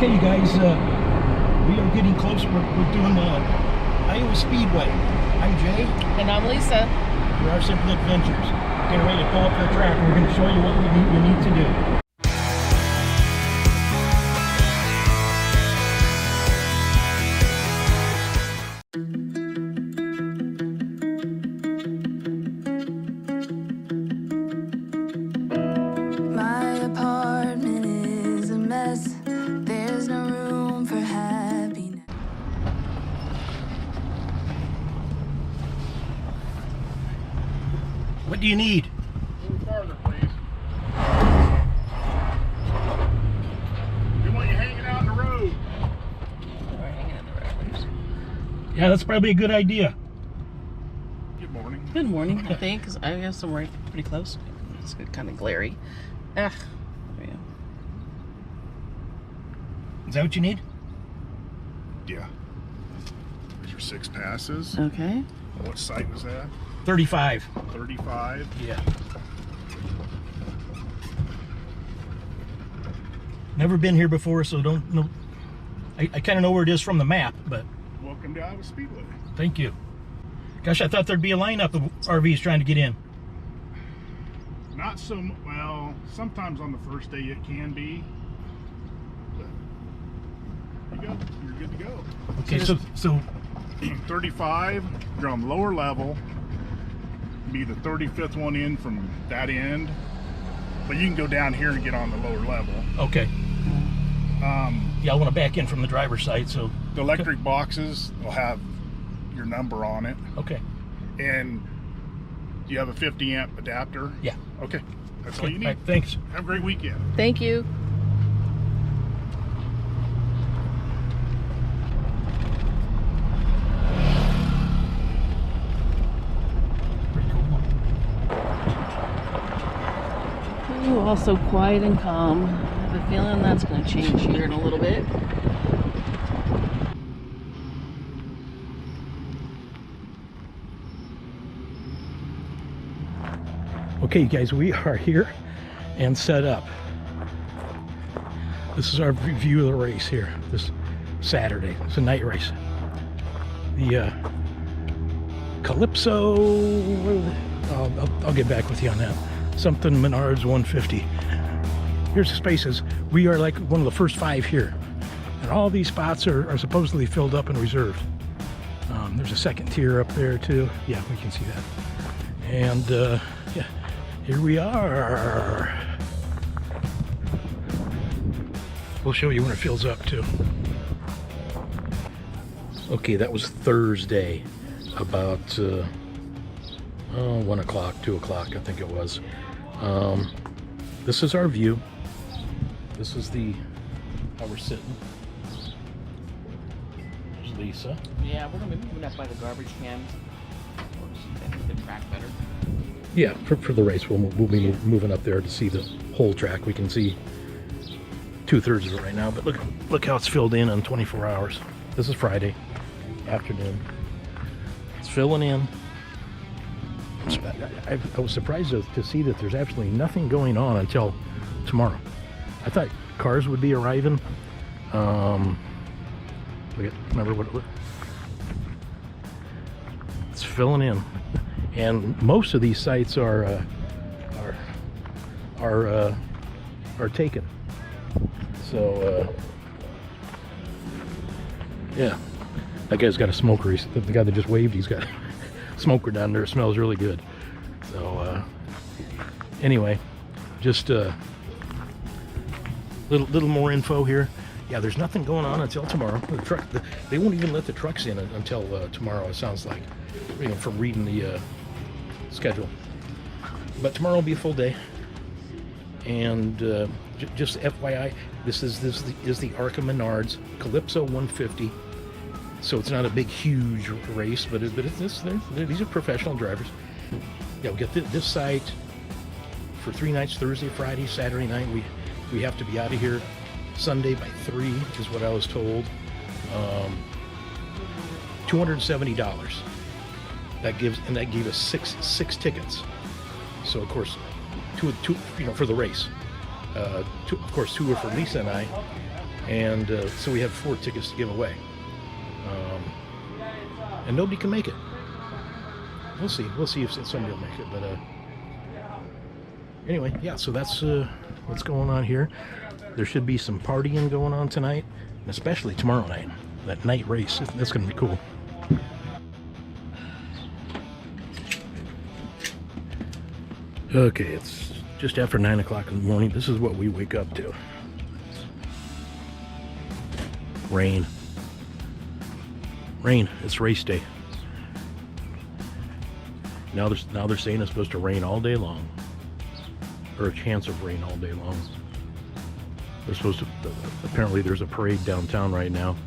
Okay, you guys, we are getting close. We're doing Iowa Speedway. I'm Jay. And I'm Lisa. We're our Simple Adventures. Getting ready to pull up to the track. We're going to show you what you need to do. What do you need? A little farther, please. We want you hanging out in the road. We're hanging in the road. Yeah, that's probably a good idea. Good morning. Good morning, I think, because I have some right pretty close. It's kind of glary. Ah, there we go. Is that what you need? Yeah. There's your 6 passes. Okay. What site was that? 35. 35. Yeah. Never been here before, so don't know. I kind of know where it is from the map, but Welcome to Iowa Speedway. thank you. Gosh, I thought there'd be a lineup of RVs trying to get in. Not so well. Sometimes on the first day it can be. But there you go. You're good to go. Okay, so 35. You're on lower level. Be the 35th one in from that end, but you can go down here and get on the lower level. okay. Yeah, I want to back in from the driver's side, so The electric boxes will have your number on it. okay. And you have a 50 amp adapter? Yeah. Okay, that's all Okay, you need. all right, thanks. Have a great weekend. Thank you. Pretty cool. Ooh, also quiet and calm. I have a feeling that's going to change here in a little bit. Okay, you guys, we are here and set up. This is our view of the race here this Saturday. It's a night race. The Calypso, I'll get back with you on that. Something Menards 150. Here's the spaces. We are like one of the first 5 here. And all these spots are supposedly filled up and reserved. There's a second tier up there too. Yeah, we can see that. And yeah, here we are. We'll show you when it fills up too. Okay, that was Thursday, about 1 o'clock, 2 o'clock, I think it was. This is our view. This is how we're sitting. There's Lisa. Yeah, we're going to be moving up by the garbage cans. The track better. Yeah, for the race, we'll be moving up there to see the whole track. We can see 2/3 of it right now, but look how it's filled in 24 hours. This is Friday afternoon. It's filling in. I was surprised to see that there's absolutely nothing going on until tomorrow. I thought cars would be arriving. Remember what it was? It's filling in, and most of these sites are taken. So yeah, that guy's got a smoker. The guy that just waved, he's got a smoker down there. It smells really good. So anyway, just little more info here. Yeah, there's nothing going on until tomorrow. They won't even let the trucks in until tomorrow, it sounds like, from reading the schedule. But tomorrow will be a full day. And just FYI, this is the ARCA Menards Calypso 150. So it's not a big, huge race, but these are professional drivers. Yeah, we get this site for 3 nights: Thursday, Friday, Saturday night. We have to be out of here Sunday by 3, which is what I was told. $270. That gave us six tickets. So of course, two for the race. Of course, 2 were for Lisa and I, and so we have 4 tickets to give away, and nobody can make it. We'll see if somebody will make it, but anyway, yeah, so that's what's going on here. There should be some partying going on tonight, and especially tomorrow night, that night race. That's going to be cool. Okay, it's just after 9 o'clock in the morning. This is what we wake up to. Rain. Rain. It's race day. Now they're saying it's supposed to rain all day long, or a chance of rain all day long. They're supposed to. Apparently, there's a parade downtown right now,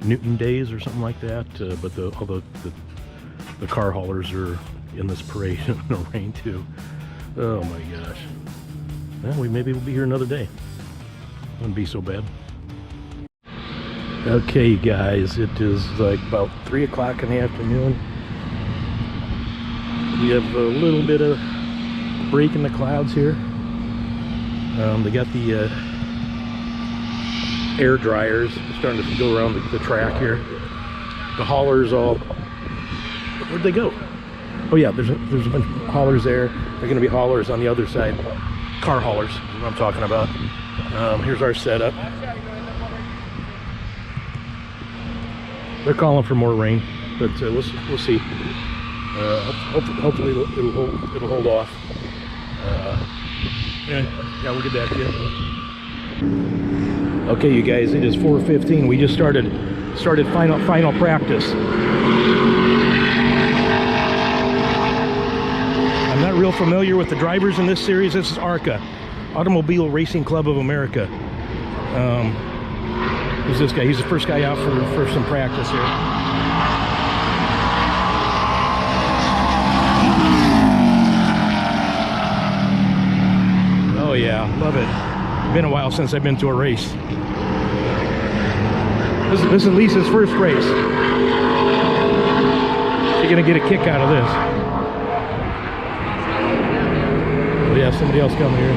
Newton Days or something like that. But all the car haulers are in this parade in the rain too. Oh my gosh. Well, maybe we'll be here another day. Wouldn't be so bad. Okay, guys, it is like about 3 o'clock in the afternoon. We have a little bit of break in the clouds here. They got the air dryers starting to go around the track here. The haulers all, where'd they go? Oh yeah, there's a bunch of haulers there. They're going to be haulers on the other side. Car haulers is what I'm talking about. Here's our setup. They're calling for more rain, but we'll see. Hopefully it'll hold off. Yeah, we'll get back to you. Okay, you guys, it is 4:15. We just started final practice. I'm not real familiar with the drivers in this series. This is ARCA, Automobile Racing Club of America. Who's this guy? He's the first guy out for some practice here. Oh yeah, love it. Been a while since I've been to a race. This is Lisa's first race. She's gonna get a kick out of this. We have somebody else coming here.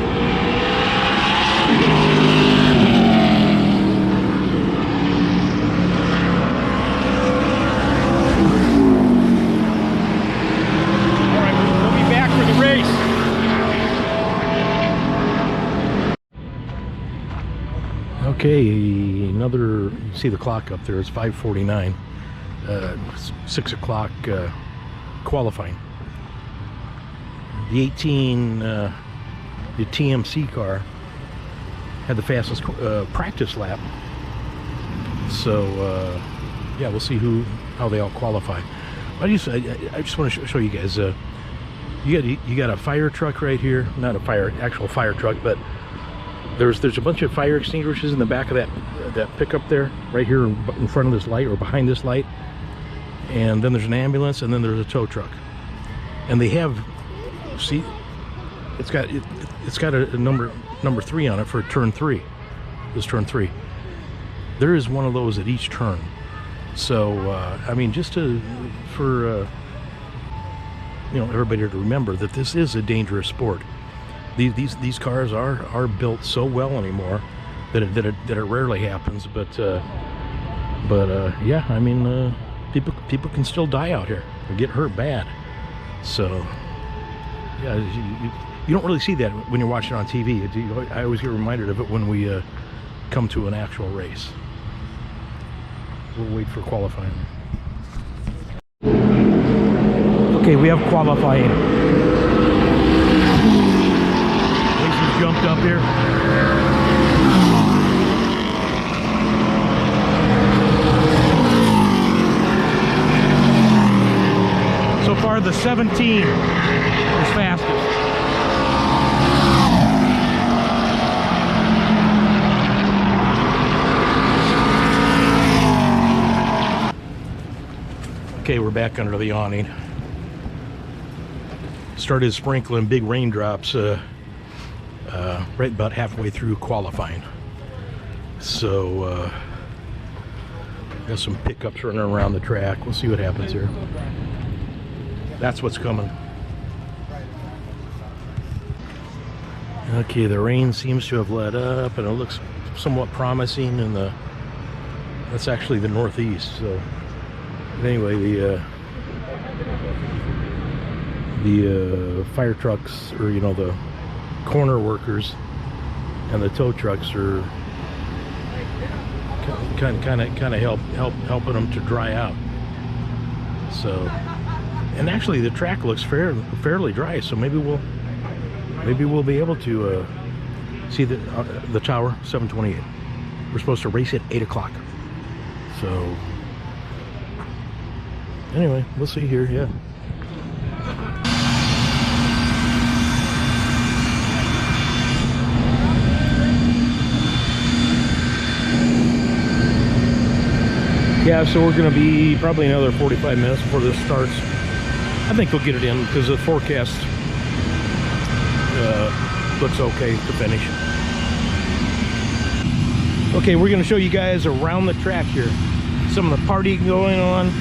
All right, we'll be back for the race. Okay, another, see the clock up there, it's 5:49. 6 o'clock qualifying. The the TMC car had the fastest practice lap. So yeah, we'll see how they all qualify. I just want to show you guys. You got a fire truck right here, not a actual fire truck, but there's a bunch of fire extinguishers in the back of that pickup there, right here in front of this light or behind this light. And then there's an ambulance, and then there's a tow truck. And they have, see, it's got a number 3 on it for turn 3. This turn 3. There is one of those at each turn. So I mean, just for everybody to remember that this is a dangerous sport. These cars are built so well anymore that it rarely happens. But yeah, I mean, people can still die out here and get hurt bad. So yeah, you don't really see that when you're watching on TV. I always get reminded of it when we come to an actual race. We'll wait for qualifying. Okay, we have qualifying. Lisa's jumped up here. So far, the 17 is fastest. Okay, we're back under the awning. Started sprinkling big raindrops right about halfway through qualifying. So got some pickups running around the track. We'll see what happens here. That's what's coming. Okay, the rain seems to have let up, and it looks somewhat promising in the. That's actually the northeast. So, anyway, the fire trucks, or the corner workers, and the tow trucks are kind of helping them to dry out. So, and actually the track looks fairly dry. So maybe we'll be able to see the tower 728. We're supposed to race at 8 o'clock. So anyway, we'll see here. Yeah. Yeah, so we're going to be probably another 45 minutes before this starts. I think we'll get it in because the forecast looks okay to finish. Okay, we're going to show you guys around the track here. Some of the partying going on.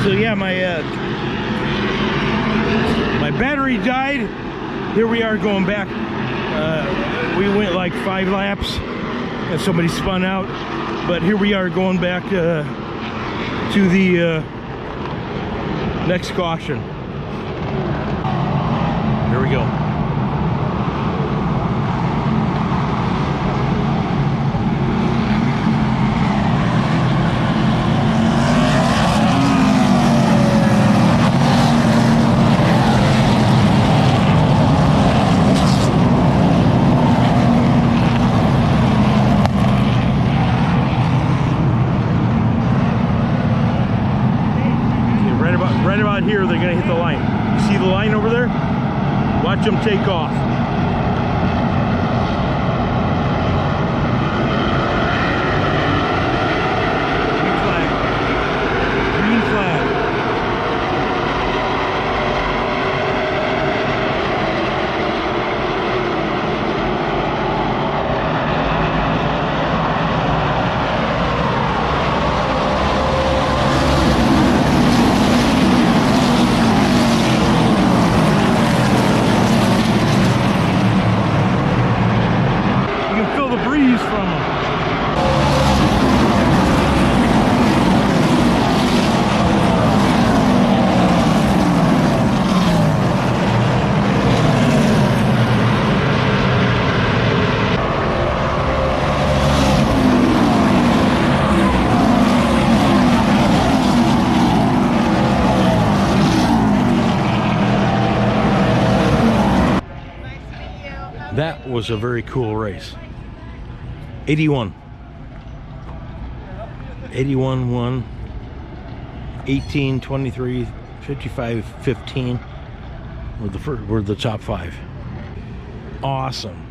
So yeah, my battery died. Here we are going back. We went like 5 laps and somebody spun out, but here we are going back to the next caution. Here we go. Right about here, they're gonna hit the line. You see the line over there? Watch them take off. Green flag. Green flag. That was a very cool race. 81 won. 18, 23, 55, 15 were the top 5. Awesome.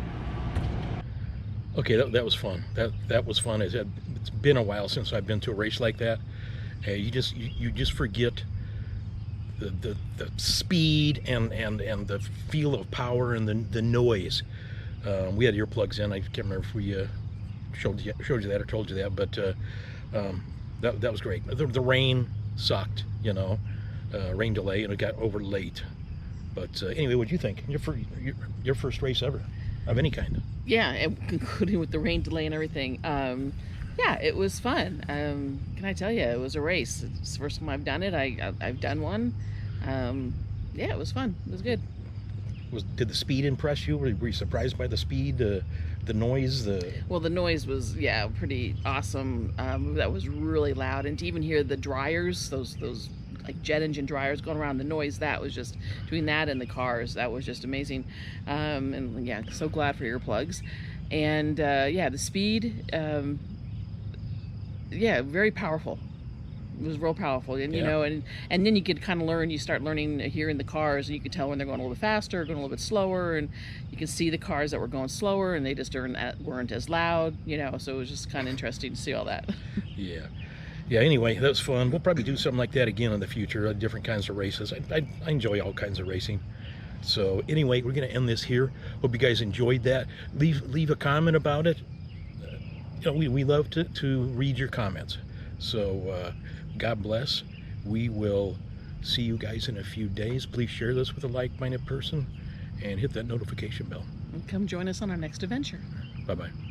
Okay, that was fun. That was fun. It's been a while since I've been to a race like that. You just forget the speed and the feel of power and the noise We had earplugs in. I can't remember if we showed you that or told you that, but that was great. The rain sucked, you know, rain delay, and it got over late. But anyway, what'd you think? Your first race ever of any kind? Yeah, and including with the rain delay and everything. Yeah, it was fun. Can I tell you, it was a race. It's the first time I've done it. I've done one. Yeah, it was fun. It was good. Did the speed impress you? Were you surprised by the speed, the noise? Well, the noise was, yeah, pretty awesome. That was really loud, and to even hear the dryers, those like jet engine dryers going around, the noise, that was just, between that and the cars, that was just amazing. And yeah, so glad for earplugs. And yeah, the speed, yeah, very powerful. It was real powerful, and you know, and then you could kind of learn. You start learning here in the cars, and you could tell when they're going a little bit faster, going a little bit slower, and you could see the cars that were going slower, and they just weren't as loud, you know. So it was just kind of interesting to see all that. Yeah. Anyway, that was fun. We'll probably do something like that again in the future. Different kinds of races. I enjoy all kinds of racing. So anyway, we're going to end this here. Hope you guys enjoyed that. Leave a comment about it. You know, we love to read your comments. So God bless. We will see you guys in a few days. Please share this with a like-minded person and hit that notification bell. And come join us on our next adventure. Bye-bye.